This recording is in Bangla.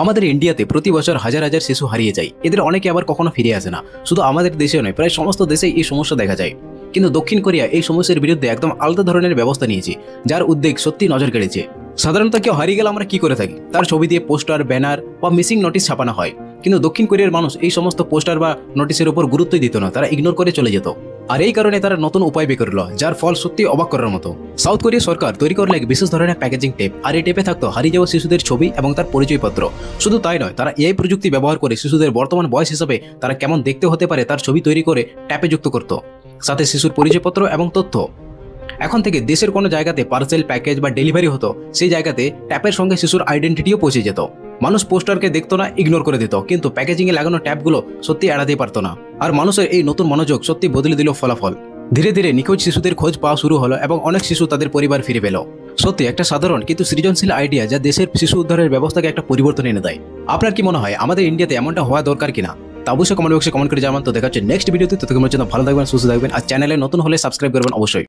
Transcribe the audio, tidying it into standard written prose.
আমাদের ইন্ডিয়াতে প্রতি বছর হাজার হাজার শিশু হারিয়ে যায়, এদের অনেকে আবার কখনো ফিরে আসে না। শুধু আমাদের দেশে নয়, প্রায় সমস্ত দেশেই এই সমস্যা দেখা যায়। কিন্তু দক্ষিণ কোরিয়া এই সমস্যার বিরুদ্ধে একদম আলাদা ধরনের ব্যবস্থা নিয়েছে, যার উদ্বেগ সত্যি নজর কেড়েছে। সাধারণত কেউ হারিয়ে গেলে আমরা কি করে থাকি, তার ছবি দিয়ে পোস্টার, ব্যানার বা মিসিং নোটিশ ছাপানো হয়। কিন্তু দক্ষিণ কোরিয়ার মানুষ এই সমস্ত পোস্টার বা নোটিশের উপর গুরুত্বই দিত না, তারা ইগনোর করে চলে যেত। আর এই কারণে তারা নতুন উপায় বের করলো, যার ফল সত্যি অবাক করার মতো। সাউথ কোরিয়া সরকার তৈরি করলো এক বিশেষ ধরনের প্যাকেজিং টেপ, আর এই টেপে থাকতো হারিয়ে যাওয়া শিশুদের ছবি এবং তার পরিচয়পত্র। শুধু তাই নয়, তারা এআই প্রযুক্তি ব্যবহার করে শিশুদের বর্তমান বয়স হিসাবে তারা কেমন দেখতে হতে পারে তার ছবি তৈরি করে ট্যাপে যুক্ত করত, সাথে শিশুর পরিচয়পত্র এবং তথ্য। এখন থেকে দেশের কোনো জায়গাতে পার্সেল, প্যাকেজ বা ডেলিভারি হতো, সেই জায়গাতে ট্যাপের সঙ্গে শিশুর আইডেন্টিটিও পৌঁছে যেত। মানুষ পোস্টারকে দেখতো না, ইগনোর করে দিত, কিন্তু প্যাকেজিংয়ে লাগানো ট্যাপগুলো সত্যি এড়াতেই পারতো না। আর মানুষের এই নতুন মনোযোগ সত্যি বদলে দিল ফলাফল। ধীরে ধীরে নিখোঁজ শিশুদের খোঁজ পাওয়া শুরু হলো এবং অনেক শিশু তাদের পরিবার ফিরে পেল। সত্যি একটা সাধারণ কিন্তু সৃজনশীল আইডিয়া, যা দেশের শিশু উদ্ধারের ব্যবস্থাকে একটা পরিবর্তন এনে দেয়। আপনার কি মনে হয় আমাদের ইন্ডিয়াতে এমনটা হওয়া দরকার কিনা? তা অবশ্যই কমেন্ট বক্সে কমেন্ট করে জানান। তো দেখা হচ্ছে নেক্সট ভিডিওতে। ততক্ষণের জন্য ভালো থাকবেন, সুস্থ থাকবেন, আর চ্যানেলে নতুন হলে সাবস্ক্রাইব করবেন অবশ্যই।